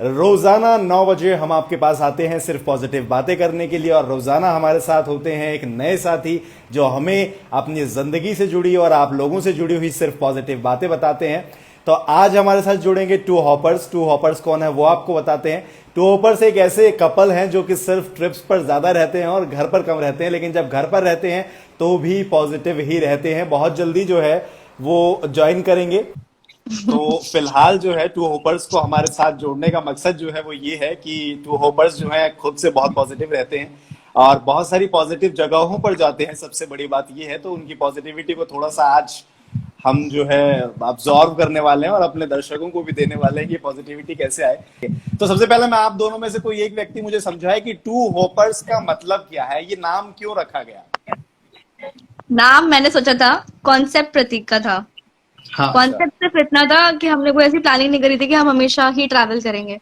रोजाना 9 बजे हम आपके पास आते हैं सिर्फ पॉजिटिव बातें करने के लिए, और रोजाना हमारे साथ होते हैं एक नए साथी जो हमें अपनी जिंदगी से जुड़ी और आप लोगों से जुड़ी हुई सिर्फ पॉजिटिव बातें बताते हैं। तो आज हमारे साथ जुड़ेंगे टू हॉपर्स। टू हॉपर्स कौन है वो आपको बताते हैं। टू हॉपर्स एक ऐसे कपल हैं जो कि सिर्फ ट्रिप्स पर ज्यादा रहते हैं और घर पर कम रहते हैं, लेकिन जब घर पर रहते हैं तो भी पॉजिटिव ही रहते हैं। बहुत जल्दी जो है वो ज्वाइन करेंगे। तो फिलहाल जो है टू होपर्स को हमारे साथ जोड़ने का मकसद जो है वो ये है कि टू होपर्स जो है खुद से बहुत पॉजिटिव रहते हैं और बहुत सारी पॉजिटिव जगहों पर जाते हैं। सबसे बड़ी बात ये है, तो उनकी पॉजिटिविटी को थोड़ा सा आज हम जो है अब्जॉर्व करने वाले हैं और अपने दर्शकों को भी देने वाले हैं कि पॉजिटिविटी कैसे आए। तो सबसे पहले मैं आप दोनों में से कोई एक व्यक्ति मुझे समझाए कि टू होपर्स का मतलब क्या है, ये नाम क्यों रखा गया। नाम मैंने सोचा था, कॉन्सेप्ट प्रतीक का था। हाँ। कॉन्सेप्ट सिर्फ इतना था कि हमने कोई ऐसी प्लानिंग नहीं करी थी कि हम हमेशा ही ट्रैवल करेंगे।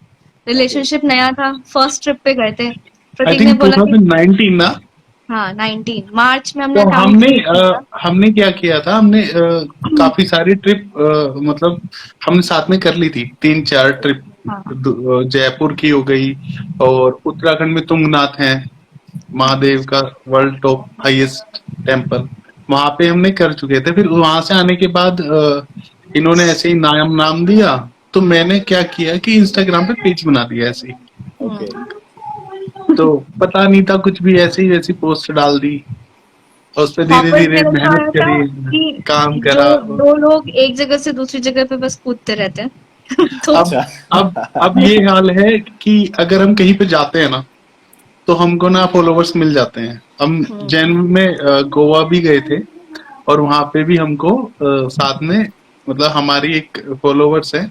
रिलेशनशिप नया था, फर्स्ट ट्रिप पे गए थे। आई प्रतीक ने थिंक बोला कि 2019 ना। हाँ 19 मार्च में तो हमने टाउन हमने ट्रिप किया था। हमने क्या किया था, हमने काफी सारी ट्रिप मतलब हमने साथ में कर ली थी, 3-4 ट्रिप। हाँ जयपुर की हो गई, और उत्तराखंड में तुंगनाथ है, महादेव का वर्ल्ड टॉप हाईएस्ट टेम्पल, वहां पे हमने कर चुके थे। फिर वहां से आने के बाद इन्होंने ऐसे ही नाम नाम दिया, तो मैंने क्या किया कि इंस्टाग्राम पे पेज बना दिया ऐसे ही। ओके। तो पता नहीं था कुछ भी, ऐसे ही वैसी पोस्ट डाल दी और उस पर धीरे हॉपर्स धीरे मेरा क्या मेहनत आया था करी, कि काम जो करा। दो लोग एक जगह से दूसरी जगह पे बस कूदते रहते हैं तो अब अच्छा। अब ये हाल है कि अगर हम कहीं पे जाते हैं ना, तो हमको ना फॉलोवर्स मिल जाते हैं। हम जैन में गोवा भी गए थे, और वहां पे भी हमको साथ में, मतलब हमारी एक फॉलोवर्स है,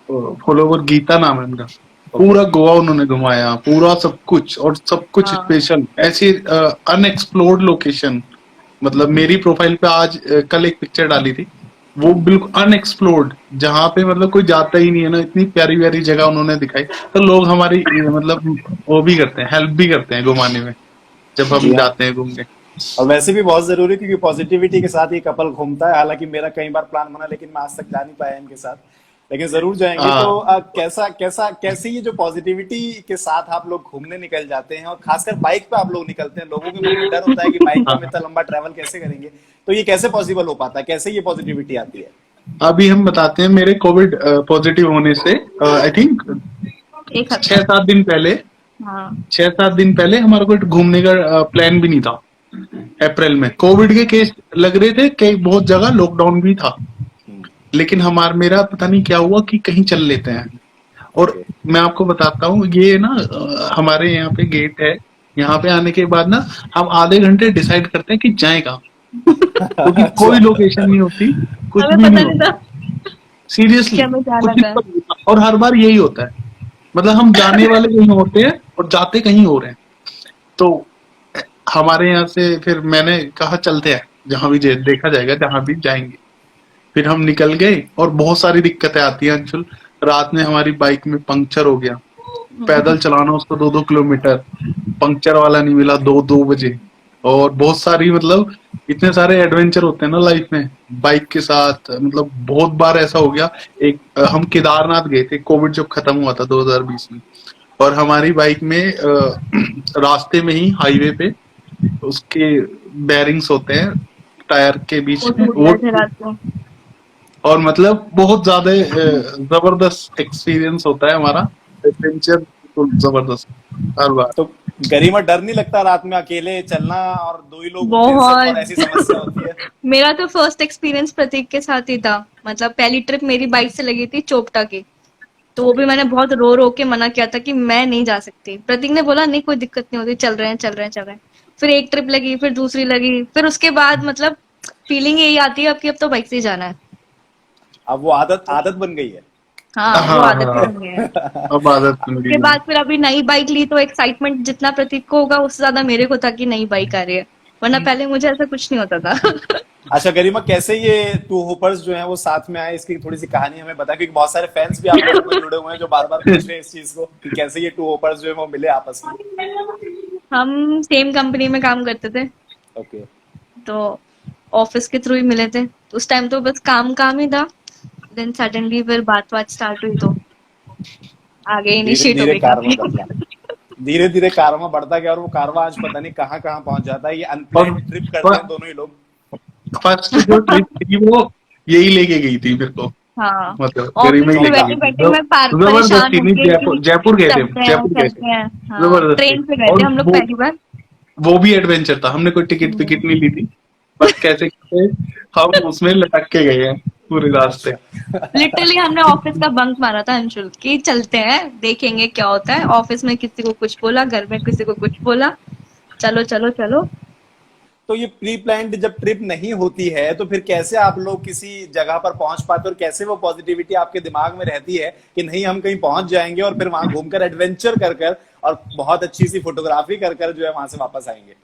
फॉलोवर गीता नाम है उनका। ओके। पूरा गोवा उन्होंने घुमाया, पूरा सब कुछ, और सब कुछ हाँ स्पेशल ऐसी अनएक्सप्लोर्ड लोकेशन। मतलब मेरी प्रोफाइल पे आज कल एक पिक्चर डाली थी, वो बिल्कुल अनएक्सप्लोर्ड, जहाँ पे मतलब कोई जाता ही नहीं है ना, इतनी प्यारी प्यारी जगह उन्होंने दिखाई। तो लोग हमारी मतलब वो भी करते हैं, हेल्प भी करते हैं घुमाने में, जब हम जी हाँ। जाते हैं घूमने। और वैसे भी बहुत जरूरी, क्योंकि पॉजिटिविटी के साथ ये कपल घूमता है। हालांकि मेरा कई बार प्लान बना, लेकिन मैं आज तक जा नहीं पाया इनके साथ, लेकिन जरूर जाएंगे। तो हाँ कैसा कैसा कैसे ये जो पॉजिटिविटी के साथ आप लोग घूमने निकल जाते हैं, और खासकर बाइक पे आप लोग निकलते हैं। लोगों के मन में डर होता है कि बाइक पे हम हाँ। इतना लंबा ट्रैवल कैसे करेंगे, तो ये कैसे पॉसिबल हो पाता है, कैसे ये पॉजिटिविटी आती है। अभी हम बताते हैं, मेरे कोविड पॉजिटिव होने से आई थिंक एक छह हफ्ता सात दिन पहले हाँ 6-7 दिन पहले हमारा कोई घूमने का प्लान भी नहीं था। अप्रैल में कोविड के केस लग रहे थे, कई बहुत जगह लॉकडाउन भी था, लेकिन मेरा पता नहीं क्या हुआ कि कहीं चल लेते हैं। और ओके। मैं आपको बताता हूँ, ये ना हमारे यहाँ पे गेट है, यहाँ पे आने के बाद ना हम आधे घंटे डिसाइड करते हैं कि जाए कहाँ, क्योंकि कोई अच्छा। लोकेशन नहीं होती, कुछ हमें भी पता नहीं नहीं होता। था कि सीरियसली हमें जाना कुछ नहीं था। पता होता। और हर बार यही होता है, मतलब हम जाने वाले कहीं होते हैं और जाते कहीं और हैं। तो हमारे यहाँ से फिर मैंने कहा चलते हैं, जहां भी देखा जाएगा, जहां भी जाएंगे। फिर हम निकल गए, और बहुत सारी दिक्कतें आती हैं अंशुल। रात में हमारी बाइक में पंक्चर हो गया, पैदल चलाना उसको 2-2 किलोमीटर, पंक्चर वाला नहीं मिला 2-2 बजे। और बहुत सारी, मतलब इतने सारे एडवेंचर होते हैं ना लाइफ में बाइक के साथ, मतलब बहुत बार ऐसा हो गया। एक हम केदारनाथ गए थे, कोविड जब खत्म हुआ था 2020 में, और हमारी बाइक में रास्ते में ही हाईवे पे उसके बेरिंग्स होते हैं टायर के वो बीच में, टूट वो, गए थे रात को। और मतलब बहुत ज्यादा जबरदस्त एक्सपीरियंस होता है हमारा, एडवेंचर बिल्कुल जबरदस्त हर बार। तो गरिमा, डर नहीं लगता रात में अकेले चलना, और दो ही लोग होते हैं सिर्फ, और बहुत ऐसी समस्या होती है। मेरा तो फर्स्ट एक्सपीरियंस प्रतीक के साथ ही था। मतलब पहली ट्रिप मेरी बाइक से लगी थी चोपटा की। तो वो भी ओके। मैंने बहुत रो रो के मना किया था कि मैं नहीं जा सकती। प्रतीक ने बोला नहीं कोई दिक्कत नहीं होती, चल रहे हैं चल रहे हैं चल रहे हैं। फिर एक ट्रिप लगी, फिर दूसरी लगी, फिर उसके बाद मतलब फीलिंग यही आती है अब कि अब तो बाइक से ही जाना है। अब वो आदत आदत बन गई है। हाँ वो हाँ आदत ही हाँ, बन गई है। अब आदत बन उसके गई है। बाद फिर अभी नई बाइक ली तो एक्साइटमेंट जितना प्रतीक को होगा उससे ज्यादा मेरे को था कि नई बाइक आ रही है, वरना पहले मुझे ऐसा कुछ नहीं होता था अच्छा गरिमा, कैसे ये टू होपर्स जो हैं वो साथ में आए, इसकी थोड़ी सी कहानी हमें बता, क्योंकि बहुत सारे फैंस भी आप लोगों में जुड़े हुए हैं जो बार बार पूछ रहे हैं इस चीज को कि कैसे ये टू होपर्स जो है वो मिले आपस में। हम सेम कंपनी में काम करते थे, ओके। तो ऑफिस के थ्रू ही मिले थे। उस टाइम तो बस काम काम ही था। देन सडनली फिर बात स्टार्ट हुई तो आगे धीरे इनिशिएट हो धीरे गई कारवा काफी। बदला, धीरे धीरे कारवा बढ़ता गया और वो कारवा आज पता नहीं कहाँ कहाँ पहुंच जाता है। ये और अनप्लैन्ड ट्रिप करते हैं दोनों ही लोग। फर्स्ट जो ट्रिप थी वो यही लेके गई थी मेरे को, हाँ, मतलब ऑफिस गरिमा ही में लेके बैठे गई थी। बैठे मैं परेशान जबरदस्ती हो नहीं, गई जयपुर कि जयपुर गए थे, चलते हैं जयपुर गए थे चलते हैं। हाँ, जबरदस्ती। ट्रेन से गए और थे हम लोग पहली बार। वो भी एडवेंचर था, हमने कोई टिकट विकेट नहीं ली थी, बस कैसे कैसे हम उसमें लटक के गए हैं पूरे रास्ते। लिटरली हमने ऑफिस का बंक मारा था अंशुल कि चलते हैं देखेंगे क्या होता है। ऑफिस में किसी को कुछ बोला, घर में किसी को कुछ बोला, चलो चलो चलो। तो ये प्री प्लान्ड जब ट्रिप नहीं होती है तो फिर कैसे आप लोग किसी जगह पर पहुंच पाते, और कैसे वो पॉजिटिविटी आपके दिमाग में रहती है कि नहीं हम कहीं पहुंच जाएंगे और फिर वहां घूमकर एडवेंचर कर कर और बहुत अच्छी सी फोटोग्राफी कर कर जो है वहां से वापस आएंगे?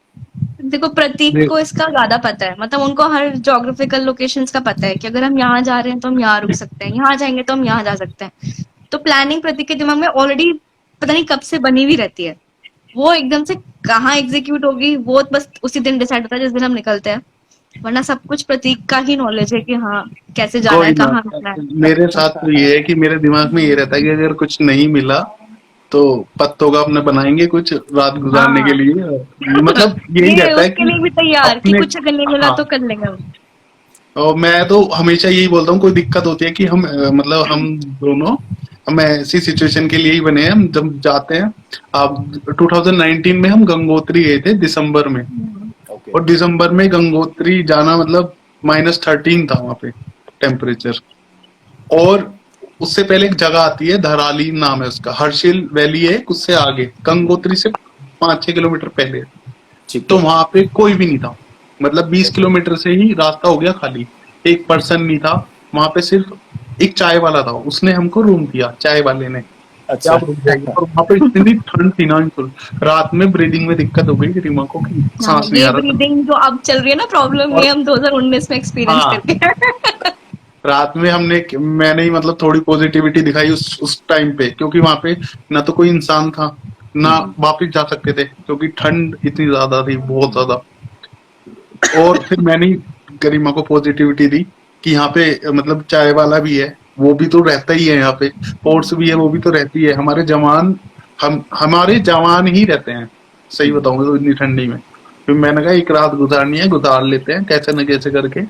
देखो प्रतीक को इसका ज्यादा पता है, मतलब उनको हर जोग्राफिकल लोकेशंस का पता है कि अगर हम यहाँ जा रहे हैं तो हम यहाँ रुक सकते हैं, यहाँ जाएंगे तो हम यहाँ जा सकते हैं। तो प्लानिंग प्रतीक के दिमाग में ऑलरेडी पता नहीं कब से बनी हुई रहती है। वो एकदम से कहाँ एग्जीक्यूट होगी वो बस उसी दिन डिसाइड होता है जिस दिन हम निकलते हैं, वरना सब कुछ प्रतीक का ही नॉलेज है कि हाँ कैसे जाना है, कोई ना, कहाँ रुकना है। मेरे साथ तो ये है कि मेरे दिमाग में ये रहता है कि अगर कुछ नहीं मिला तो पत्तों का अपने बनाएंगे कुछ रात गुजारने हाँ। के लिए, मतलब यही ये रहता है उसके कि लिए भी तैयार कि अपने, कुछ अगर नहीं मिला हाँ, तो कर लेंगे हम। और मैं तो हमेशा यही बोलता हूँ, कोई दिक्कत होती है कि हम मतलब हम दोनों हम ऐसी सिचुएशन के लिए ही बने हैं, हम जब जाते हैं। अब 2019 में हम गंगोत्री गए थे दिसंबर में, ओके। और दिसंबर में गंगोत्री जाना मतलब -13 था वहां पे टेम्परेचर। और उससे पहले एक जगह आती है, धराली नाम है उसका, हर्षिल वैली है उससे आगे, गंगोत्री से 5-6 किलोमीटर पहले। ठीक तो है। वहां पे कोई भी नहीं था, मतलब 20 किलोमीटर से ही रास्ता हो गया खाली, एक पर्सन नहीं था वहां पे, सिर्फ एक चाय वाला था, उसने हमको रूम दिया, चाय वाले ने। अच्छा। क्या रुक जाएगी, और वहां पे इतनी ठंड थी ना अंशुल, रात में ब्रीदिंग में दिक्कत हो गई रीमा को कि हाँ, सांस नहीं ये आ रहा था। ब्रीदिंग जो अब चल रही है ना प्रॉब्लम, और ये हम 2019 में एक्सपीरियंस हाँ, करके रात में मैंने ही मतलब थोड़ी पॉजिटिविटी दिखाई उस टाइम पे, क्योंकि वहां पे ना तो कोई इंसान था ना वापस जा सकते थे, क्योंकि ठंड इतनी ज्यादा थी, बहुत ज्यादा। और फिर मैंने ही गरिमा को पॉजिटिविटी दी कि यहाँ पे मतलब चाय वाला भी है, वो भी तो रहता ही है यहाँ पे, फोर्स भी है, वो भी तो रहती है, हमारे जवान हमारे जवान ही रहते हैं, सही बताऊंगा तो इतनी ठंडी में। फिर मैंने कहा एक रात गुजारनी है, गुजार लेते हैं कैसे न कैसे करके।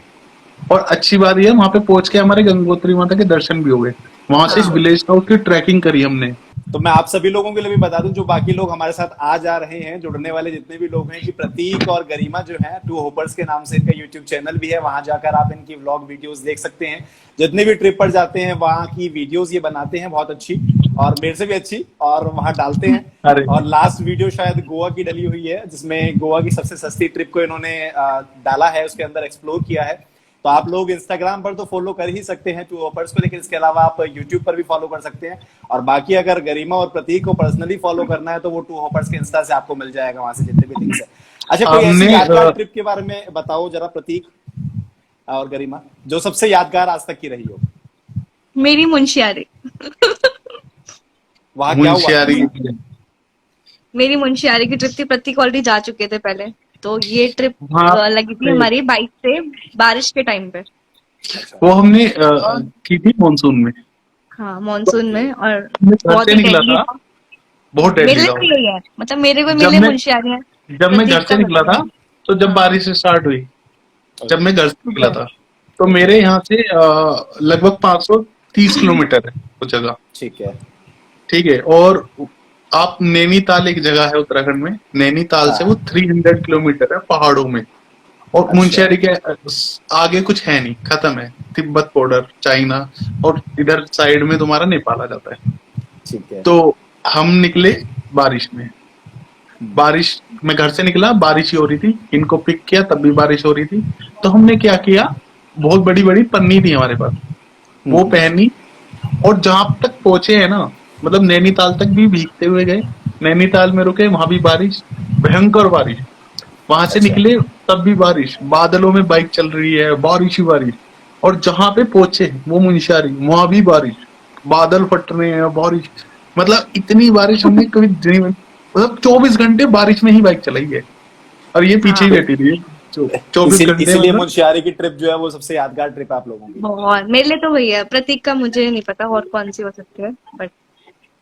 और अच्छी बात यह है वहां पे पहुंच के हमारे गंगोत्री माता के दर्शन भी हो गए, वहां से विलेज हाउस की ट्रैकिंग करी हमने। तो मैं आप सभी लोगों के लिए भी बता दूं, जो बाकी लोग हमारे साथ आ जा रहे हैं, जुड़ने वाले जितने भी लोग हैं, कि प्रतीक और गरिमा जो है टू होपर्स के नाम से इनका यूट्यूब चैनल भी है, वहां जाकर आप इनकी व्लॉग वीडियोस देख सकते हैं। जितने भी ट्रिप पर जाते हैं वहां की वीडियोस ये बनाते हैं, बहुत अच्छी और मेरे से भी अच्छी, और वहां डालते हैं। अरे और लास्ट वीडियो शायद गोवा की डली हुई है, जिसमें गोवा की सबसे सस्ती ट्रिप को इन्होंने डाला है, उसके अंदर एक्सप्लोर किया है। तो आप लोग इंस्टाग्राम पर तो फॉलो कर ही सकते हैं टू होपर्स को, लेकिन इसके अलावा आप यूट्यूब पर भी फॉलो कर सकते हैं। और बाकी अगर गरिमा और प्रतीक को पर्सनली फॉलो करना है तो वो टू होपर्स के इंस्टा से आपको मिल जाएगा, वहां से जितने भी लिंक्स है। अच्छा, कोई ऐसी हमने यादगार ट्रिप के बारे में बताओ जरा प्रतीक और गरिमा, जो सबसे यादगार आज तक की रही हो। मेरी मुंशियारी वहां क्या हुआ? मुंशियारी मेरी मुंशियारी की ट्रिप थी, प्रतीक ऑलरेडी जा चुके थे पहले, तो ये ट्रिप हाँ, लगी थी हमारी बाइक से बारिश के टाइम पे। वो हमने की थी मानसून में, हाँ मानसून में, और घर बहुत से ही निकला deadly था, था। बहुत मेरे डेडली लिए था भी यही है, मतलब मेरे को जब मिले मैं मुंशियारियां। जब मैं प्रतीक घर से का निकला था, बताइए। तो जब हाँ। बारिश स्टार्ट हुई, जब मैं घर से निकला था, तो मेरे यहाँ से लगभग 530 किलोमीटर है वो जगह, ठीक है। ठीक है। और आप नैनीताल एक जगह है उत्तराखंड में, नैनीताल से वो 300 किलोमीटर है पहाड़ों में, और अच्छा। मुंशियारी के आगे कुछ है नहीं, खत्म है, तिब्बत बॉर्डर, चाइना, और इधर साइड में तुम्हारा नेपाल आ जाता है। ठीक है। तो हम निकले बारिश में, बारिश में घर से निकला, बारिश ही हो रही थी, इनको पिक किया तब भी बारिश हो रही थी। तो हमने क्या किया, बहुत बड़ी बड़ी पन्नी थी हमारे पास, वो पहनी, और जहां तक पहुंचे हैं ना, मतलब नैनीताल तक भी भीगते हुए गए, नैनीताल में रुके, वहां भी बारिश, भयंकर बारिश, वहां से अच्छा। निकले तब भी बारिश, बादलों में बाइक चल रही है, बारिश ही बारिश। और जहां पे पहुंचे वो मुंशियारी, वहां भी बारिश, बादल फट रहे हैं, बारिश, मतलब इतनी बारिश हमने कभी मतलब 24 घंटे बारिश में ही बाइक चलाई है, और ये पीछे ही हाँ। बैठी थी। 24 घंटे इसीलिए मतलब मुनस्यारी की ट्रिप जो है वो सबसे यादगार ट्रिप आप लोगों की। बहुत, मेरे लिए तो वही है। प्रतीक का मुझे नहीं पता और कौन सी हो सकती है, बट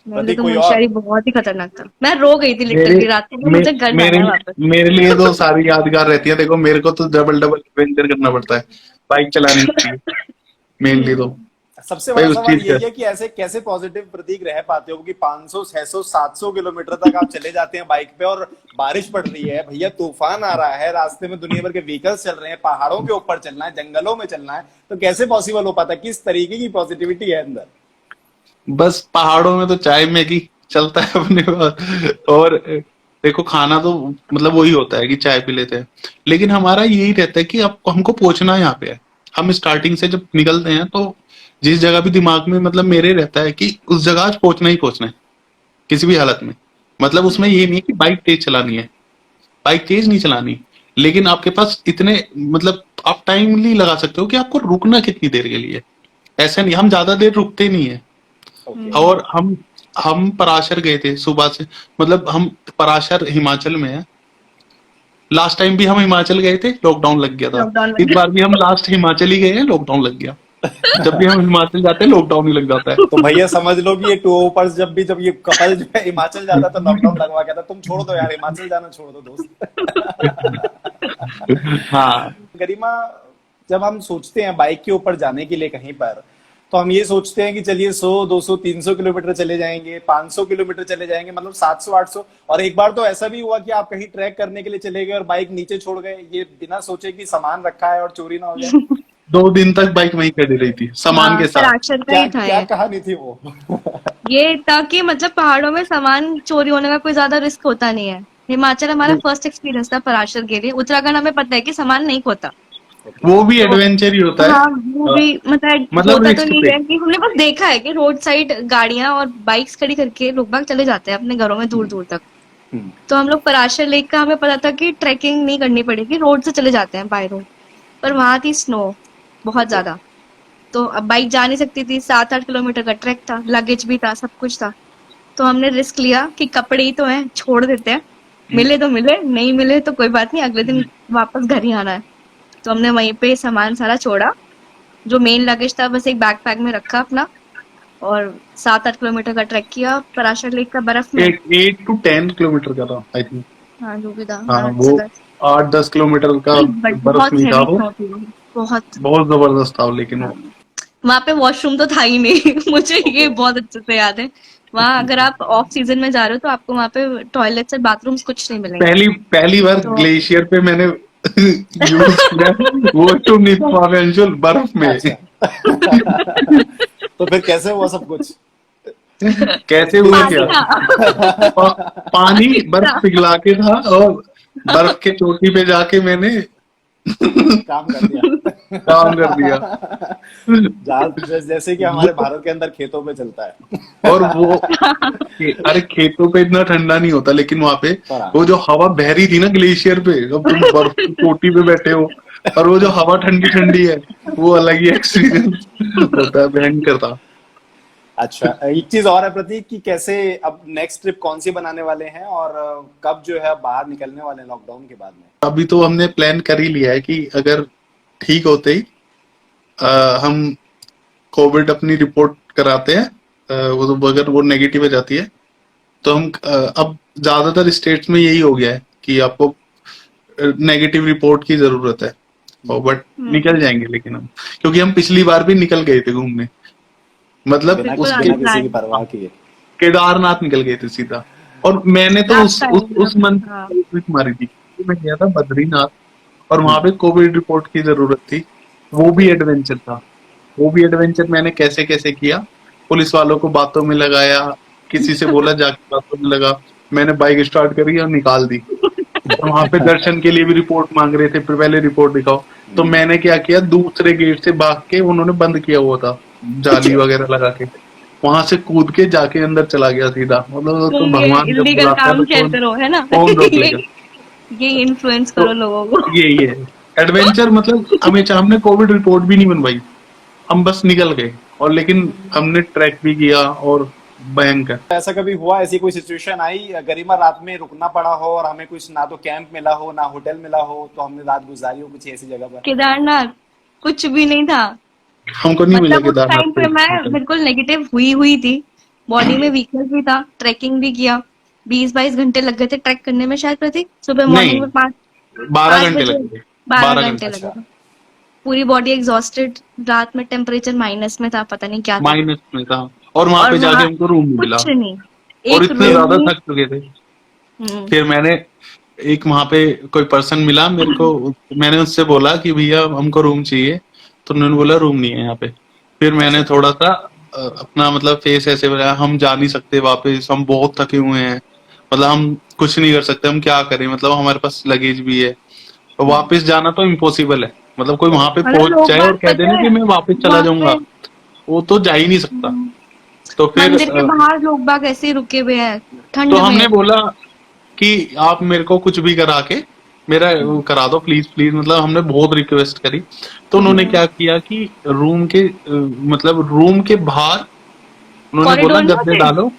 मेरे लिए प्रतीक तो कोई और? मुनस्यारी बहुत ही खतरनाक था। मैं रो गई थी मेरे लिटरली रात को, मुझे घर मेरे जाना है वापस। मेरे लिए तो सारी यादगार रहती है। देखो मेरे को तो डबल डबल एडवेंचर करना पड़ता है बाइक चलाने के लिए, मेनली तो सबसे भाई बड़ा उस सवाल चीज का। यही है कि ऐसे कैसे पॉजिटिव प्रतीक रह पाते हो कि 500 600 700 किलोमीटर तक आप चले जाते हैं बाइक पे और बारिश पड़ रही है भैया, तूफान आ रहा है, रास्ते में दुनिया भर के व्हीकल्स चल रहे हैं, पहाड़ों के ऊपर चलना है, जंगलों में चलना है, तो कैसे पॉसिबल हो पाता है? किस तरीके की पॉजिटिविटी है अंदर? बस पहाड़ों में तो चाय मैगी चलता है अपने पास, और देखो खाना तो मतलब वही होता है कि चाय पी लेते हैं, लेकिन हमारा यही रहता है कि अब हमको पहुंचना यहाँ पे है। हम स्टार्टिंग से जब निकलते हैं तो जिस जगह भी दिमाग में मतलब मेरे रहता है कि उस जगह आज पहुंचना ही पहुंचना है किसी भी हालत में। मतलब उसमें ये नहीं है कि बाइक तेज चलानी है, बाइक तेज नहीं चलानी, लेकिन आपके पास इतने मतलब आप टाइमली लगा सकते हो कि आपको रुकना कितनी देर के लिए। ऐसा नहीं, हम ज्यादा देर रुकते नहीं है। ओके। और हम पराशर गए थे सुबह से, मतलब हम पराशर हिमाचल में है। लास्ट टाइम भी हम हिमाचल गए थे, लॉकडाउन लग गया था। लॉकडाउन इस लग बार भी हम लास्ट हिमाचल ही गए हैं, लॉकडाउन लग गया। जब भी हम हिमाचल जाते हैं लॉकडाउन ही लग जाता तो भैया समझ लो कि ये टू ओपर्स जब ये कपल जो है हिमाचल जाता तो लॉकडाउन लगवा के था, तुम छोड़ दो यार, हिमाचल जाना छोड़ दो दोस्त। है। हाँ, गरिमा, जब हम सोचते हैं बाइक के ऊपर जाने के लिए कहीं पर, तो हम ये सोचते हैं कि चलिए 100 200 300 किलोमीटर चले जाएंगे, 500 किलोमीटर चले जाएंगे, मतलब 700 800। और एक बार तो ऐसा भी हुआ कि आप कहीं ट्रैक करने के लिए चले गए और बाइक नीचे छोड़ गए, ये बिना सोचे कि सामान रखा है और चोरी ना हो जाए। 2 दिन तक बाइक वहीं खड़ी रही थी सामान हाँ, के पर साथ। अक्षर का क्या ही था क्या ये। कहानी थी वो? ये था कि मतलब पहाड़ों में सामान चोरी होने का कोई ज्यादा रिस्क होता नहीं है। हिमाचल हमारा फर्स्ट एक्सपीरियंस था पराशर के लिए। उत्तराखंड हमें पता है कि सामान नहीं खोता। वो भी तो एडवेंचर ही होता है। हाँ, वो भी मतलब मतलब होता तो रिस्क नहीं पे। है कि हमने बस देखा है कि रोड साइड गाड़ियां और बाइक्स खड़ी करके लोग बाग चले जाते हैं अपने घरों में दूर दूर तक। तो हम लोग पराशर लेक का हमें पता था कि ट्रैकिंग नहीं करनी पड़ेगी, रोड से चले जाते हैं बाय रोड। पर वहां थी स्नो बहुत ज्यादा, तो अब बाइक जा नहीं सकती थी। 7-8 किलोमीटर का ट्रैक था, लगेज भी था, सब कुछ था। तो हमने रिस्क लिया कि कपड़े ही तो हैं, छोड़ देते हैं, मिले तो मिले, नहीं मिले तो कोई बात नहीं, अगले दिन वापस घर ही आना है। तो हमने वहीं पे सामान सारा छोड़ा, जो मेन लगेज था बस एक बैकपैक में रखा अपना, और 7-8 किलोमीटर का ट्रैक किया पराशर लेक का बर्फ में। 8 to 10 किलोमीटर का था आई थिंक। हाँ, जो भी था, हाँ 8 वो से 10। 8-10 किलोमीटर का बट बर्फ बहुत में था हेवी वो। स्नो थी वो, बहुत। बहुत जबरदस्त था लेकिन वो। वहां पे वॉशरूम तो था ही नहीं। मुझे ये ओके। बहुत अच्छे से याद है। वहां अगर आप ऑफ सीजन में जा रहे हो तो आपको वहां पे टॉयलेट्स और बाथरूम्स कुछ नहीं मिलेंगे। पहली पहली बार तो ग्लेशियर पे मैंने यूज किया, वॉशरूम नहीं था वहां पे अंशुल, बर्फ में। अच्छा। तो फिर कैसे हुआ सब कुछ? कैसे हुआ पानी क्या? था। पानी बर्फ पिघला के था, और बर्फ के चोटी पे जाके मैंने काम कर दिया। काम कर दिया। जैसे कि हमारे भारत के अंदर खेतों पे चलता है। और वो अरे खेतों पे इतना ठंडा नहीं होता, लेकिन वहां पे पर हाँ। वो जो हवा बह रही थी ना ग्लेशियर पे, जब तुम बर्फ की चोटी पे बैठे हो और वो जो हवा ठंडी ठंडी है, वो अलग ही एक्सपीरियंस होता है, भयंकर था। अच्छा, एक चीज और है प्रतीक कि कैसे अब नेक्स्ट ट्रिप कौन सी बनाने वाले हैं और कब जो है बाहर निकलने वाले हैं लॉकडाउन के बाद में? अभी तो हमने प्लान कर ही लिया है कि अगर ठीक होते ही हम कोविड अपनी रिपोर्ट कराते हैं, वो तो अगर वो नेगेटिव आ जाती है तो हम अब ज्यादातर स्टेट्स में यही हो गया है कि आपको नेगेटिव रिपोर्ट की जरूरत है। बट निकल जाएंगे लेकिन हम, क्योंकि हम पिछली बार भी निकल गए थे घूमने, मतलब बिना बिल्कुल बिना आगे किसी की प्लान। परवाह किए। केदारनाथ निकल गए थे सीधा। और मैंने तो लास्ट टाइम उस मंथ हाँ। ट्रिप मारी थी, मैं गया था बद्रीनाथ, और वहां पे कोविड रिपोर्ट की जरूरत थी। वो भी एडवेंचर था। वो भी एडवेंचर मैंने कैसे कैसे किया, पुलिस वालों को बातों में लगाया, किसी से बोला जाके बातों में लगा, मैंने बाइक स्टार्ट करी और निकाल दी। और वहां पे दर्शन के लिए भी रिपोर्ट मांग रहे थे, फिर पहले रिपोर्ट दिखाओ। तो मैंने क्या किया, दूसरे गेट से भाग के, उन्होंने बंद किया हुआ था जाली वगैरह लगा के, वहां से कूद के जाके अंदर चला गया सीधा। मतलब तो ये भगवान जब इलीगल बुलाता है काम तो शेयर करो, है ना। कौन रोक ये लेगा। ये इन्फ्लुएंस तो करो लोगों को। यही है एडवेंचर। मतलब हमने कोविड रिपोर्ट भी नहीं बनवाई, हम बस निकल गए। और लेकिन हमने ट्रैक भी किया और भयंकर। ऐसा कभी हुआ, ऐसी कोई सिचुएशन आई गरिमा, रात में रुकना पड़ा हो और हमें कुछ ना तो कैंप मिला हो ना होटल मिला हो, तो हमने रात गुजारी हो कुछ ऐसी जगह पर? केदारनाथ कुछ भी नहीं था। हमको नहीं मिला मतलब उस केदारनाथ टाइम पे पे मैं होटल। बिल्कुल नेगेटिव हुई थी, बॉडी में वीकनेस भी था, ट्रैकिंग भी किया, 20-22 घंटे लग गए थे ट्रैक करने में शायद प्रतीक। सुबह मॉर्निंग नहीं, में पाँच 12 पाँच घंटे बजे लगे थे। 12 12 घंटे घंटे लगे अच्छा। थे। पूरी बॉडी एग्जॉस्टेड, रात में टेम्परेचर माइनस में था, पता नहीं क्या था। माइनस में था, और वहां और पे जाके वहां हमको रूम नहीं मिला, कुछ नहीं, और एक इतने रूम ज्यादा नहीं। थक चुके थे। हम्म, फिर मैंने एक वहां पे कोई पर्सन मिला मेरे को, मैंने उससे बोला कि भैया हमको रूम चाहिए, तो उन्होंने बोला रूम नहीं है यहाँ पे। फिर मैंने अच्छा। थोड़ा सा अपना मतलब फेस ऐसे बनाया, हम जा नहीं सकते वापस, हम बहुत थके हुए हैं, मतलब हम कुछ नहीं कर सकते, हम क्या करें, मतलब हमारे पास लगेज भी है, तो वापस जाना तो इम्पॉसिबल है, मतलब कोई वहां पे मतलब पहुंच लोग जाए और बाग कह पता देना है कि मैं वापस चला वहां पे, जाऊंगा, वो तो जा ही नहीं सकता। तो फिर मंदिर के बाहर लोग बाग ऐसे ही रुके हुए हैं तो ठंड में। हमने बोला कि आप मेरे को कुछ भी करा के मेरा वो करा दो प्लीज प्लीज, मतलब हमने बहुत रिक्वेस्ट करी। तो उन्होंने क्या किया कि रूम के मतलब रूम के बाहर उन्होंने बोला कॉरिडोर नहीं गद्दे होते, डालो,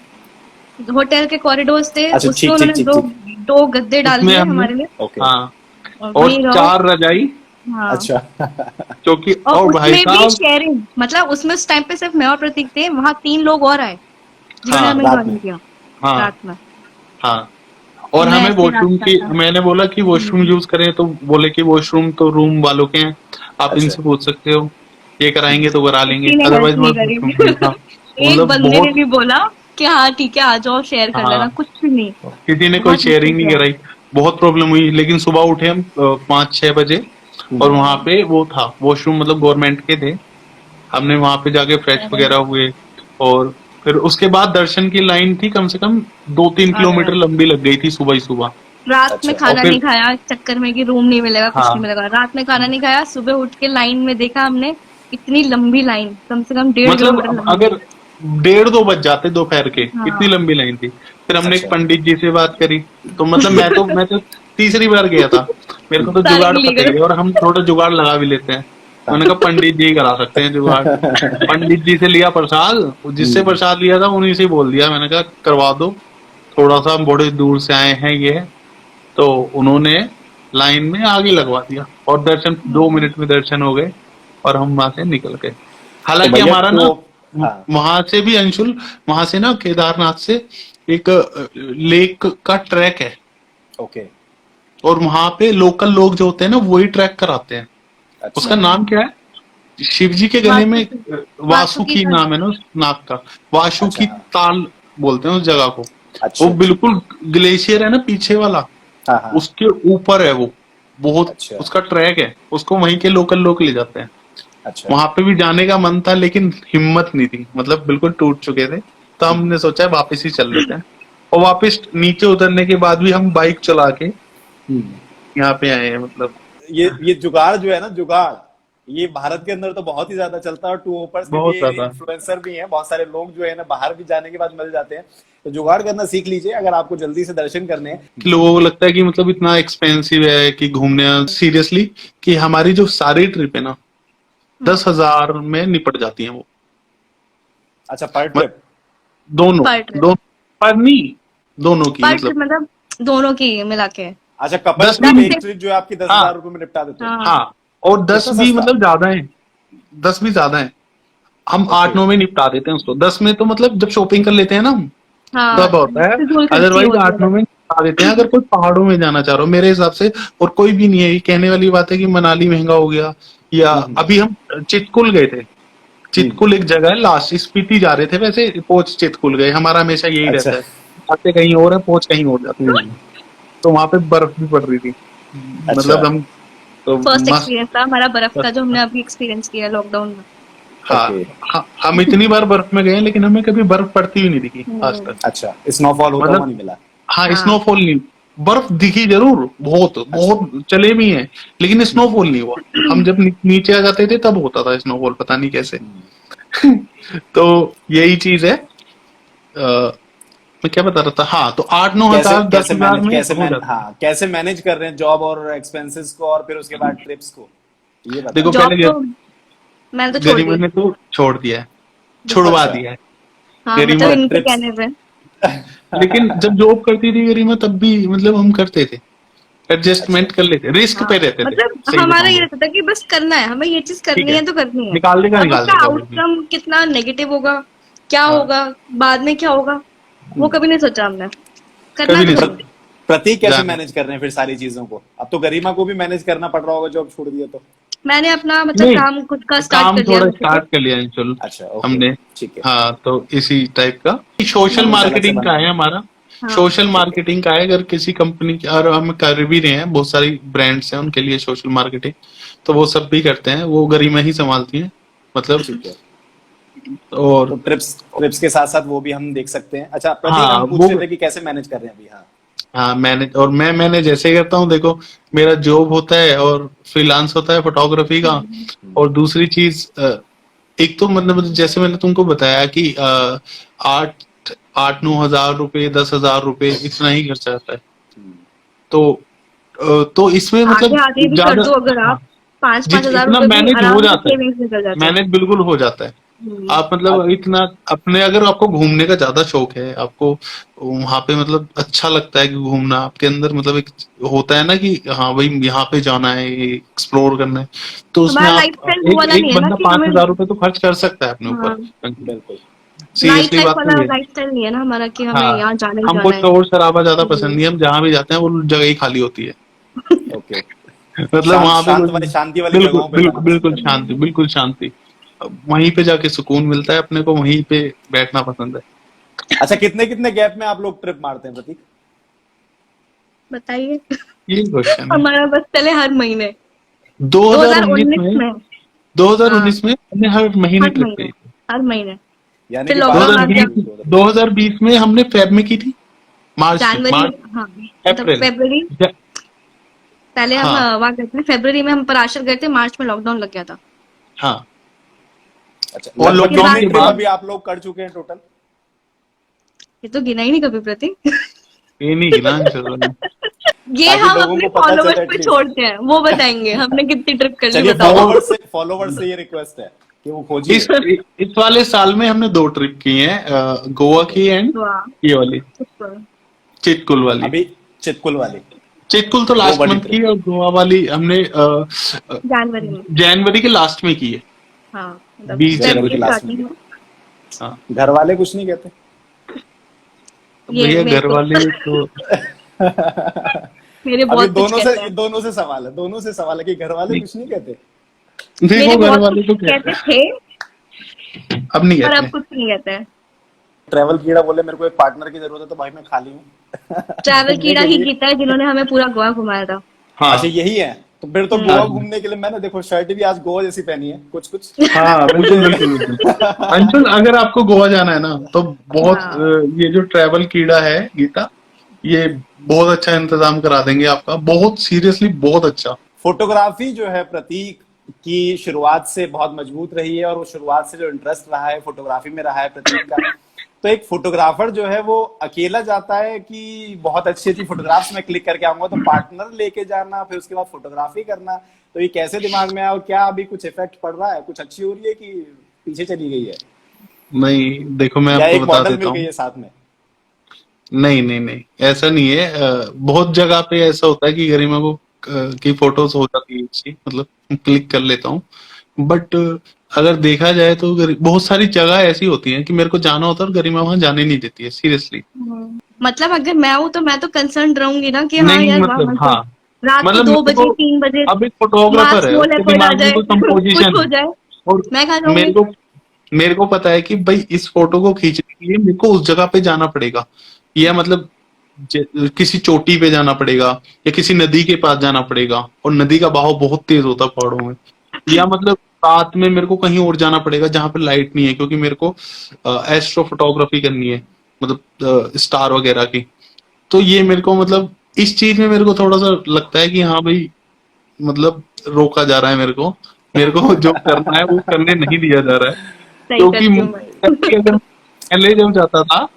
होटल के कॉरिडोर्स थे, अच्छा, उसमें ठीक ठीक उन्होंने ठीक दो ठीक। दो गद्दे डाल उसमें दिए हमने, हमारे लिए, ओके। हाँ, और और वहीं रहो। 4 रजाई, हाँ, अच्छा। क्योंकि और और भाई उसमें भी साहब, शेयरिंग, मतलब उसमें उस टाइम पे सिर्फ मैं और प्रतीक थे, वहां 3 लोग और आए जिन्होंने हाँ हमें रात में? ज्वाइन किया हाँ रात में। हाँ, तो और मैं हमें ऐसे वॉशरूम रास्ता की, था। मैंने बोला कि वॉशरूम यूज करें, तो बोले कि वॉशरूम तो रूम वालों के हैं, आप अच्छा। इनसे पूछ सकते हो, ये कराएंगे तो करा लेंगे, किसी ने हेल्प अदरवाइज नहीं हमारे वॉशरूम नहीं था। करी एक मतलब बंदे ने बहुत, भी बोला कि हाँ ठीक है आ जाओ शेयर कर लेना, हाँ, कुछ भी नहीं। किसी ने कोई बहुत मुश्किल शेयरिंग नहीं से आए। कराई, बहुत प्रॉब्लम हुई, लेकिन सुबह उठे हम 5-6 बजे, और वहां पे वो था वॉशरूम, मतलब गवर्नमेंट के थे, हमने वहां पे जाके फ्रेश अरे वगैरह हुए, और फिर उसके बाद दर्शन की लाइन थी कम से कम 2-3 किलोमीटर अरे, लंबी लग गई थी सुबह ही सुबह। रात में अच्छा। और खाना फिर, नहीं खाया इस चक्कर में कि रूम नहीं मिलेगा, कुछ नहीं हाँ, मिलेगा, रात में खाना नहीं खाया, सुबह उठ के लाइन में देखा हमने, इतनी लंबी लाइन, कम से कम 1.5 किलोमीटर मतलब लंबी। अगर 1:30-2 बज जाते दोपहर के, इतनी हाँ, लंबी लाइन थी। फिर हमने एक अच्छा। पंडित जी से बात करी, तो मतलब मैं तो तीसरी बार गया था, मेरे को तो साल जुगाड़ के लिए पता ही करो। है, और हम थोड़ा जुगाड़ लगा भी लेते हैं। मैंने कहा पंडित जी करा सकते हैं जुगाड़। पंडित जी से लिया प्रसाद, जिससे प्रसाद लिया था उन्हीं से बोल दिया, मैंने कहा करवा दो, थोड़ा सा हम बड़े दूर से आए हैं ये, तो उन्होंने लाइन में आगे लगवा दिया, और दर्शन 2 मिनट में दर्शन हो गए, और हम वहां से निकल गए। तो हालांकि भैया हमारा तो, ना हाँ, वहां से भी अंशुल, वहां से ना केदारनाथ से एक लेक का ट्रैक है, ओके। और वहां पे लोकल लोग जो होते हैं ना वही ट्रैक कराते हैं। अच्छा। उसका नाम क्या है, शिव जी के गले में वासुकी, वासुकी वासुकी का। नाम है ना उस नाग का, अच्छा। वासुकी हाँ। ताल बोलते हैं उस जगह को। वो अच्छा अच्छा। बिल्कुल ग्लेशियर है ना पीछे वाला, हाँ हाँ। उसके ऊपर है वो, बहुत अच्छा उसका ट्रैक है, उसको वहीं के लोकल लोग ले जाते हैं। अच्छा। वहां पे भी जाने का मन था, लेकिन हिम्मत नहीं थी, मतलब बिल्कुल टूट चुके थे, तो हमने सोचा वापस ही चल लेते हैं, और वापस नीचे उतरने के बाद भी हम बाइक चला के हम्म। यहाँ पे आए हैं, मतलब ये जुगाड़ जो है ना, जुगाड़, ये भारत के अंदर तो बहुत ही ज्यादा चलता है, और टू होपर्स के भी बहुत ज्यादा। इन्फ्लुएंसर भी हैं, बहुत सारे लोग जो है ना बाहर भी जाने के बाद मिल जाते हैं। तो जुगाड़ करना सीख लीजिए अगर आपको जल्दी से दर्शन करने हैं। कि लोगों को लगता है कि मतलब इतना एक्सपेंसिव है कि घूमने, सीरियसली, कि हमारी जो सारी ट्रिप है ना 10,000 में निपट जाती है वो, अच्छा, पर मतलब ट्रिप? दोनों, पर ट्रिप, दोनों पर नहीं, दोनों की पर मतलब ट्रिप मतलब दोनों की मिला के अच्छा, कपल्स 10 भी ट्रिप, नहीं। एक ट्रिप जो है आपकी दस हाँ हजार रुपए में निपटा देते हैं? हाँ। हाँ, और 10 इतना भी सस्ता? मतलब ज्यादा है, 10 भी ज्यादा है, हम ओके। 8-9 में निपटा देते हैं उसको। 10 में तो मतलब जब शॉपिंग कर लेते हैं ना हम, हाँ, तब होता है, फिजूल खर्ची अदरवाइज होती 8-9 है। में निपटा देते हैं, अगर कोई पहाड़ों में जाना चाह रहे हो मेरे हिसाब से। और कोई भी नहीं है, ये कहने वाली बात है कि मनाली महंगा हो गया, या हम्म अभी हम चितकुल गए थे, हम्म। चितकुल एक जगह है, लास्ट स्पीति जा रहे थे वैसे, पोच चितकुल गए, हमारा हमेशा यही अच्छा। रहता है, आते कहीं और है, पोच कहीं और जाते हैं। हम्म। तो वहां पे बर्फ भी पड़ रही थी, अच्छा। मतलब हम तो फर्स्ट मस्त। एक्सपीरियंस था हमारा बर्फ का, जो हमने अभी एक्सपीरियंस किया लॉकडाउन में। हाँ, ओके। हम इतनी बार बर्फ में गए हैं, लेकिन हमें कभी बर्फ पड़ती हुई नहीं दिखी आज हम्म, तक। अच्छा, स्नोफॉल होता हुआ मतलब नहीं मिला? हाँ, हाँ, स्नोफॉल नहीं, बर्फ दिखी जरूर, बहुत अच्छा। बहुत चले भी हैं, लेकिन स्नोफॉल नहीं हुआ। हम जब नीचे आ जाते थे तब होता था स्नोफॉल, पता नहीं कैसे। तो यही चीज है। मैं क्या बता रहा था, हाँ, तो 8-9 हजार, दस कैसे हजार मैनेज, में हो जाता है। हाँ, कैसे मैनेज कर रहे हैं जॉब और एक्सपेंसेस को, और फिर उसके बाद ट्रिप्स को, ये देखो बताना। जॉब पहले तो मैंने तो छोड़ गरिमा दी। ने तो छोड़ दिया है, छुड़वा अच्छा। दिया है, हाँ गरिमा मतलब इनके trips- कहने पे। लेकिन जब जॉब करती थी गरिमा तब भी मतलब हम करते थे, एडजस्टमेंट कर लेते, रिस्क हाँ पे रहते थे, मतलब सही हमारा ये बताऊंगा। रहता था कि बस करना है, हमें ये चीज ठीक करनी है, है तो करनी है। निकाल देगा अब निकाल उसका देगा वो भी। आउटकम कितना नेगेटिव होगा, क्या हाँ, होगा, बाद में क्या होगा, वो कभी नहीं सोचा हमने। करना कभी है तो नहीं करना सोचा। है। प्रतीक कैसे जाना मैनेज कर रहे हैं फिर सारी चीजों को? अब तो गरिमा को भी मैनेज करना पड़ रहा होगा जॉब छोड़ दिया तो। मैंने अपना मतलब नहीं, काम खुद का स्टार्ट काम कर लिया थोड़ा वैसे तो। स्टार्ट कर लिया इंशाल्लाह अच्छा, ओके, हमने। ठीक है। हाँ, तो इसी टाइप का सोशल हम्म, कुछ अलग से मार्केटिंग का बना। है हमारा। हाँ सोशल ठीक है। मार्केटिंग का है, अगर किसी कंपनी की, और हम कर भी रहे हैं, बहुत सारी ब्रांड्स हैं उनके लिए सोशल मार्केटिंग, तो वो सब भी करते हैं, वो गरिमा ही संभालती हैं मतलब। ठीक है। और तो ट्रिप्स ट्रिप्स के साथ साथ वो भी हम देख सकते हैं। अच्छा प्रतीक, हाँ हम पूछ वो, रहे थे कि कैसे मैनेज कर रहे हैं अभी। हाँ। हाँ मैनेज, और मैं जैसे करता हूँ, देखो मेरा जॉब होता है और फ्रीलांस होता है फोटोग्राफी का। और दूसरी चीज एक तो मतलब जैसे मैंने तुमको बताया कि 8 8-9 हज़ार रुपए, 10 हज़ार रुपए इतना ही खर्चा आता है। तो तो इसमें आगे मतलब आगे भी कर ज्यादा, दो अगर हाँ, आप, 5-5 हज़ार इतना रुपए भी मैनेज हो आराम से जाता है, सेविंग्स निकल जाते हैं। मैनेज बिल्कुल हो जाता है। हम्म, आप मतलब इतना अपने, अगर आपको घूमने का ज्यादा शौक है, आपको वहां पे मतलब अच्छा लगता है कि घूमना आपके अंदर, मतलब एक होता है ना कि हाँ भाई यहाँ पे जाना है, एक्सप्लोर करना है, तो उसमें हमारा आप लाइफस्टाइल वो एक वाला एक नहीं है ना बंदा कि पांच हमें। हजार रुपए तो खर्च कर सकता है अपने हाँ, ऊपर। बिल्कुल। नाइट सीरियसली लाइफ बात वाला तो ये है। लाइफस्टाइल नहीं है ना हमारा कि हमें हाँ, यहाँ जाना ही हमको जाना है। शोर शराबा ज्यादा पसंद हम्म, नहीं है, हम जहाँ भी जाते हैं वो जगह ही खाली होती है। Okay, okay. मतलब शांत वहां पे शांत कोई, वाली, शांति वाली बिल्कुल जगहों पे जाना बिल्कुल पसंद बिल्कुल करते हैं। शांति, बिल्कुल शांति, वहीं पे जाके सुकून मिलता है अपने को, वहीं पे बैठना पसंद है। अच्छा, कितने कितने गैप में आप लोग ट्रिप मारते हैं प्रतीक? बताइए। ये क्वेश्चन है। हमारा बस चले हर महीने। 2019 2019 में, में। हाँ 2019 में हमने हर महीने हर ट्रिप महीने, की। हर महीने। यानी फिर कि लॉकडाउन आ गया। 2020, 2020 में हमने फेब में की थी, मार्च में, जनवरी, मार्च, हाँ मतलब अप्रैल, फेब्रवरी। ज- पहले हम हाँ वहाँ गए थे, फेब्रवरी में हम पराशर गए थे, मार्च में लॉकडाउन लग गया था। हाँ। अच्छा, और लगभग उसके लॉकडाउन कितने बाद के ट्रिप से बाद, अभी आप लोग कर चुके हैं टोटल? ये तो गिना ही नहीं कभी प्रतीक। ये नहीं गिना इंशाल्लाह। ये ताकि हम लोगों अपने को पता फॉलोवर्स चले पे एटलीस्ट। छोड़ते हैं, वो बताएंगे हमने कितनी ट्रिप कर ली चलिए, बताओ। फॉलोवर्स से ये रिक्वेस्ट है कि वो खोजिए। इस वाले साल में हमने 2 ट्रिप की हैं, गोवा ओके। की एंड वाह, ये वाली super। चिटकुल वाली। अभी चितकुल वाली चिटकुल तो वो लास्ट बड़ी मंथ ट्रिप। की, और गोवा वाली हमने जनवरी में। जनवरी के लास्ट में की है, हाँ मतलब 20 फेब जनवरी के की जनवरी लास्ट में स्टार्टिंग की। में। हाँ, घर वाले कुछ नहीं कहते? ये भैया मेरे घर को वाले तो मेरे अभी बहुत कुछ कहते हैं। दोनों से सवाल है, दोनों से सवाल है कि घर वाले नहीं, कुछ नहीं कहते? देखो मेरे घर बहुत कुछ वाले तो कहते कहते थे, हैं, अब नहीं पर कहते अब हैं। कुछ नहीं कहते हैं। ट्रैवल कीड़ा बोले मेरे को एक पार्टनर की जरूरत है, तो भाई मैं खाली हूँ ट्रैवल घूमने कीड़ा के ही लिए। गीता है जिन्होंने हमें पूरा गोवा घुमाया था। अच्छा, हाँ यही है। तो फिर तो गोवा हम्म। घूमने के लिए मैंने देखो शर्ट भी आज गोवा जैसी पहनी है, कुछ कुछ हाँ, बिल्कुल बिल्कुल बिल्कुल। अंशुल, अगर आपको गोवा जाना है ना, तो बहुत हाँ ये जो ट्रैवल कीड़ा है गीता, ये बहुत अच्छा इंतजाम करा देंगे आपका, बहुत सीरियसली बहुत अच्छा। फोटोग्राफी जो है प्रतीक की शुरुआत से बहुत मजबूत रही है, और वो शुरुआत से जो इंटरेस्ट रहा है फोटोग्राफी में रहा है प्रतीक का। तो एक फोटोग्राफर जो है वो अकेला जाता है कि बहुत अच्छी अच्छी फोटोग्राफ्स में क्लिक करके आऊंगा, तो पार्टनर लेके जाना, फिर उसके बाद फोटोग्राफी करना, तो ये कैसे दिमाग में आया? और क्या अभी कुछ इफेक्ट पड़ रहा है, कुछ अच्छी हो रही है कि पीछे चली गई है, नहीं देखो, मैं या आपको एक बता मॉडल देता मिल गई हूँ। है साथ में? नहीं नहीं नहीं, ऐसा नहीं है। बहुत जगह पे ऐसा होता है कि गरिमा को की फोटोज हो जाती है अच्छी, मतलब क्लिक कर लेता हूँ, बट अगर देखा जाए तो बहुत सारी जगह ऐसी होती हैं कि मेरे को जाना होता है और गरिमा वहां जाने नहीं देती है, सीरियसली। मतलब अगर मैं हूँ तो मैं तो कंसर्न रहूंगी ना कि हाँ नहीं यार वहाँ मतलब, मत हाँ जाओ। रात को मतलब 2 बजे 3 बजे अब एक फोटोग्राफर मास्क है, वो उसके लेपर्ड आ दिमाग में जाए, कोई कुछ कंपोजिशन हो है, जाए, और मैं कहाँ मेरे जाऊंगी। को मेरे को पता है कि भाई इस फोटो को खींचने के लिए मेरे को उस जगह पे जाना पड़ेगा, या मतलब किसी चोटी पे जाना पड़ेगा, या किसी नदी के पास जाना पड़ेगा, और नदी का बहाव बहुत तेज होता है पहाड़ों में, या मतलब रात में मेरे को कहीं और जाना पड़ेगा जहां पे लाइट नहीं है, क्योंकि मेरे को एस्ट्रो फोटोग्राफी करनी है, मतलब स्टार वगैरह की। तो ये मेरे को मतलब इस चीज में मेरे को थोड़ा सा लगता है कि हाँ भाई, मतलब रोका जा रहा है मेरे को जो करना है वो करने नहीं दिया जा रहा है, सही क्योंकि करती हूँ मैं। पहले अगर पहले जब जाता था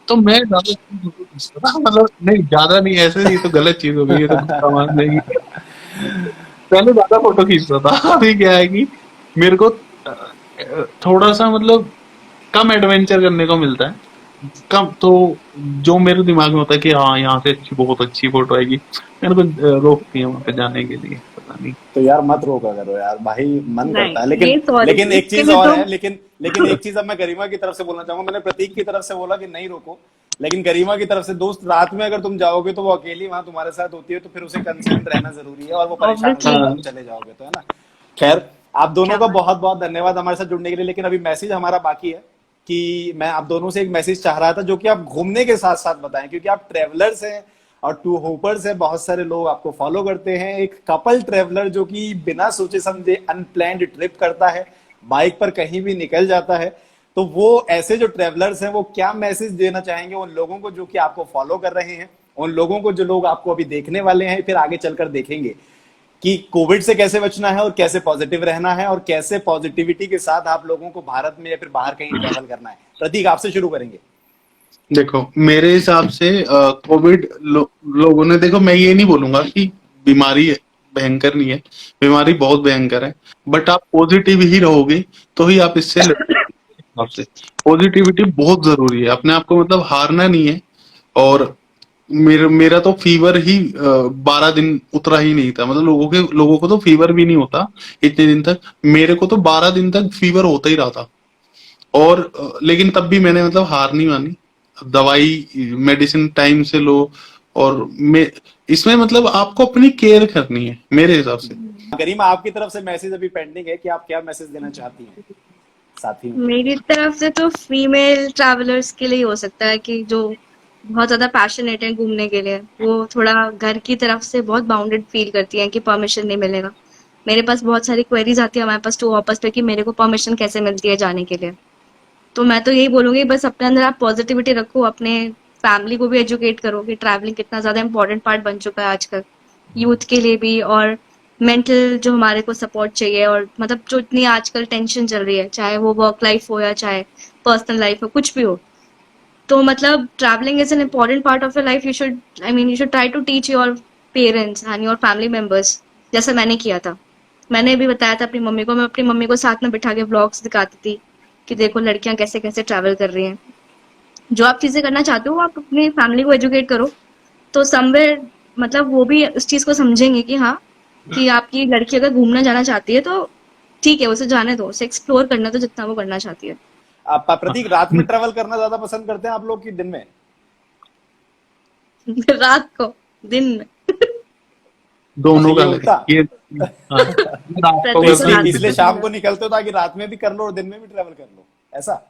तो मैं ज्यादा फोटो खींचता था, मतलब नहीं ज्यादा नहीं, ऐसे ये तो गलत चीज हो गई, ये तो समाज नहीं। पहले ज्यादा फोटो खींचता था, अभी क्या है कि मेरे को थोड़ा सा मतलब कम एडवेंचर करने को मिलता है, कम। तो जो मेरे दिमाग में होता है कि हाँ यहाँ से बहुत अच्छी फोटो आएगी, मेरे को रोकती है वहां पे जाने के लिए, पता नहीं। तो यार मत रोका करो यार भाई, मन करता है। नहीं, लेकिन ये सॉरी, लेकिन एक इसके चीज लिए और तो है, लेकिन एक चीज अब मैं गरिमा की तरफ से बोलना चाहूंगा। मैंने प्रतीक की तरफ से बोला कि नहीं रोको, लेकिन गरिमा की तरफ से, दोस्त रात में अगर तुम जाओगे तो वो अकेली वहां तुम्हारे साथ होती है, तो फिर उसे कंसर्न रहना जरूरी है, और वो परेशान हो जाएगी ऑब्वियसली। अगर तुम चले जाओगे तो, है ना। खैर, आप दोनों क्या का बात। बहुत बहुत धन्यवाद हमारे साथ जुड़ने के लिए। लेकिन अभी मैसेज हमारा बाकी है कि मैं आप दोनों से एक मैसेज चाह रहा था, जो कि आप घूमने के साथ साथ बताएं, क्योंकि आप ट्रेवलर्स हैं और टू होपर्स हैं, बहुत सारे लोग आपको फॉलो करते हैं। एक कपल ट्रेवलर जो कि बिना सोचे समझे अनप्लैन्ड ट्रिप करता है, बाइक पर कहीं भी निकल जाता है। तो वो ऐसे जो ट्रेवलर्स हैं, वो क्या मैसेज देना चाहेंगे उन लोगों को जो कि आपको फॉलो कर रहे हैं, उन लोगों को जो लोग आपको अभी देखने वाले हैं, फिर आगे चलकर देखेंगे कि कोविड से कैसे बचना है और कैसे पॉजिटिव रहना है, और कैसे पॉजिटिविटी के साथ आप लोगों को भारत में या फिर बाहर कहीं ट्रेवल करना है। प्रतीक, आपसे शुरू करेंगे। देखो मेरे हिसाब से कोविड लोगों ने, देखो मैं ये नहीं बोलूंगा कि बीमारी भयंकर नहीं है, बीमारी बहुत भयंकर है, बट आप पॉजिटिव ही रहोगे तो ही आप इससे आपसे पॉजिटिविटी बहुत जरूरी है। अपने आप को मतलब हारना नहीं है। और मेरा तो फीवर ही 12 दिन उतरा ही नहीं था। मतलब लोगों को तो फीवर भी नहीं होता इतने दिन तक, मेरे को तो 12 दिन तक फीवर होता ही रहा था। और लेकिन तब भी मैंने मतलब हार नहीं मानी, दवाई मेडिसिन टाइम से लो। और इसमें मतलब आपको अपनी केयर करनी है मेरे हिसाब से। गरिमा, आपकी तरफ से मैसेज अभी पेंडिंग है कि आप क्या मैसेज देना चाहती हैं साथियों को? मेरी तरफ से तो फीमेल ट्रैवलर्स के लिए हो सकता है कि जो बहुत ज्यादा पैशनेट है घूमने के लिए, वो थोड़ा घर की तरफ से बहुत बाउंडेड फील करती है कि परमिशन नहीं मिलेगा। मेरे पास बहुत सारी क्वेरीज आती है हमारे पास टू वापस पे कि मेरे को परमिशन कैसे मिलती है जाने के लिए। तो मैं तो यही बोलूंगी, बस अपने अंदर आप पॉजिटिविटी रखो, अपने फैमिली को भी एजुकेट करो कि ट्रैवलिंग कितना ज्यादा इंपॉर्टेंट पार्ट बन चुका है आजकल यूथ के लिए भी, और मेंटल जो हमारे को सपोर्ट चाहिए, और मतलब जो इतनी आजकल टेंशन चल रही है, चाहे वो वर्क लाइफ हो या चाहे पर्सनल लाइफ हो, कुछ भी हो, तो मतलब travelling is an important part of your life. You should, I mean, you should try to teach your parents and your family members, जैसा मैंने किया था। मैंने भी बताया था अपनी मम्मी को, मैं अपनी मम्मी को साथ में बिठा के व्लॉग्स दिखाती थी कि देखो लड़कियां कैसे कैसे ट्रैवल कर रही हैं। जो आप चीजें करना चाहते हो, आप अपनी फैमिली को एजुकेट करो, तो समवेयर मतलब वो भी उस चीज को समझेंगे कि हाँ, कि आपकी लड़की अगर घूमना जाना चाहती है तो ठीक है, उसे जाने दो, उसे एक्सप्लोर करना तो जितना वो करना चाहती है। आप प्रतीक, रात में ट्रेवल करना ज्यादा पसंद करते हैं आप लोग कि दिन में? रात को, दिन में। दोनों अच्छा, का ये लगे उल्टा। ये रात को तो प्रतीक इसलिए रात में इसलिए पसंद शाम है। को निकलते हो ताकि रात में भी कर लो और दिन में भी ट्रेवल कर लो, ऐसा?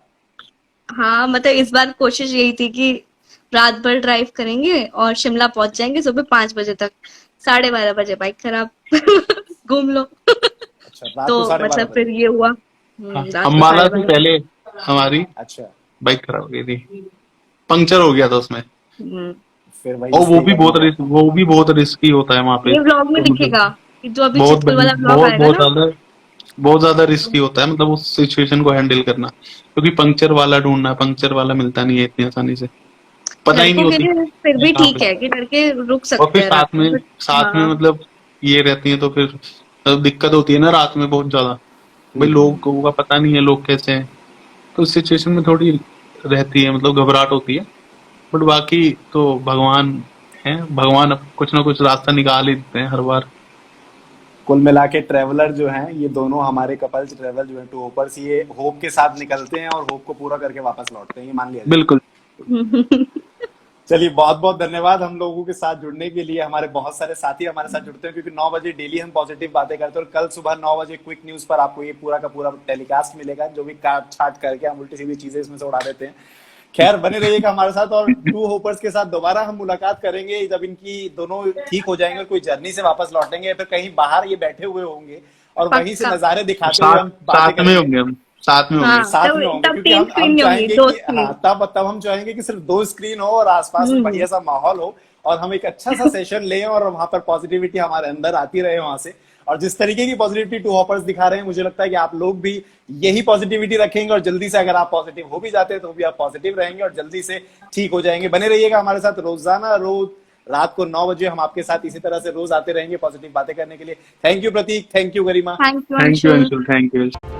हाँ, मतलब इस बार कोशिश यही थी कि रात भर ड्राइव करेंगे और शिमला पहुंच जाएंगे सुबह 5 बजे तक, 12:30 बजे बाइक खराब घूम लो। अच्छा, रात को तो 12:30 मतलब बजे। फिर ये हुआ। हाँ, रात को अम्बाला से 12:30। पहले हमारी अच्छा, बाइक खराब हो गई थी, पंक्चर हो गया था उसमें। हम्म, फिर वही और स्टे करना पड़ा। वो भी बहुत रिस्की होता है वहां पे। ये व्लॉग में तो मतलब दिखेगा कि जो अभी बहुत चितकुल वाला व्लॉग बहुत आएगा ना। बहुत ज्यादा रिस्की होता है, मतलब उस सिचुएशन को हैंडल करना, क्योंकि पंक्चर वाला ढूंढना, पंक्चर वाला मिलता नहीं है इतनी आसानी से, पता ही नहीं लड़कों के होती लिए फिर भी कहाँ ठीक पे। है कि लड़के रुक और सकते फिर हैं रात में, बट साथ में हाँ। मतलब ये रहती है, तो फिर दिक्कत होती है ना रात में बहुत ज्यादा। भाई लोगों का पता नहीं है लोग कैसे हैं, तो इस सिचुएशन में थोड़ी रहती है, मतलब घबराहट होती है। बट बाकी तो भगवान है, भगवान अब कुछ ना कुछ रास्ता निकाल ही देते हैं हर बार। कुल मिला के ट्रेवलर जो हैं, ये दोनों हमारे कपल्स ट्रेवल जो है टू होपर्स, ये होप के साथ निकलते हैं और होप को पूरा करके वापस लौटते हैं, ये मान लिया जाए। बिल्कुल। चलिए, बहुत बहुत धन्यवाद हम लोगों के साथ जुड़ने के लिए। हमारे बहुत सारे साथी हमारे साथ जुड़ते हैं, क्योंकि 9 बजे डेली हम पॉजिटिव बातें करते हैं, और कल सुबह 9 बजे क्विक न्यूज पर आपको ये पूरा का पूरा टेलीकास्ट मिलेगा, जो भी काट छाट करके हम उल्टी सीधी चीजें इसमें से उड़ा देते हैं। खैर, बने रहिएगा हमारे साथ, और टू होपर्स के साथ दोबारा हम मुलाकात करेंगे जब इनकी दोनों ठीक हो जाएंगे और कोई जर्नी से वापस लौटेंगे, या फिर कहीं बाहर ये बैठे हुए होंगे और वहीं से पक्का। नजारे दिखाते हुए हम बातें साथ में करेंगे। होंगे हम, साथ में होंगे। हाँ, साथ में तब होंगे, तब क्योंकि 3 हम स्क्रीन नहीं होंगी, चाहेंगे 2 कि स्क्रीन। हाँ, तब हम चाहेंगे कि सिर्फ 2 स्क्रीन हो और आसपास में बढ़िया सा माहौल हो, और हम एक अच्छा सा सेशन लें और वहां पर पॉजिटिविटी हमारे अंदर आती रहे वहां से। और जिस तरीके की पॉजिटिविटी टू हॉपर्स दिखा रहे हैं, मुझे लगता है कि आप लोग भी यही पॉजिटिविटी रखेंगे, और जल्दी से अगर आप पॉजिटिव हो भी जाते हैं तो भी आप पॉजिटिव रहेंगे और जल्दी से ठीक हो जाएंगे। बने रहिएगा हमारे साथ रोजाना, रोज रात को 9 बजे हम आपके साथ इसी तरह से रोज आते रहेंगे पॉजिटिव बातें करने के लिए। Thank you Prateek, thank you Garima. Thank you thank you Anshul. Anshul, thank you.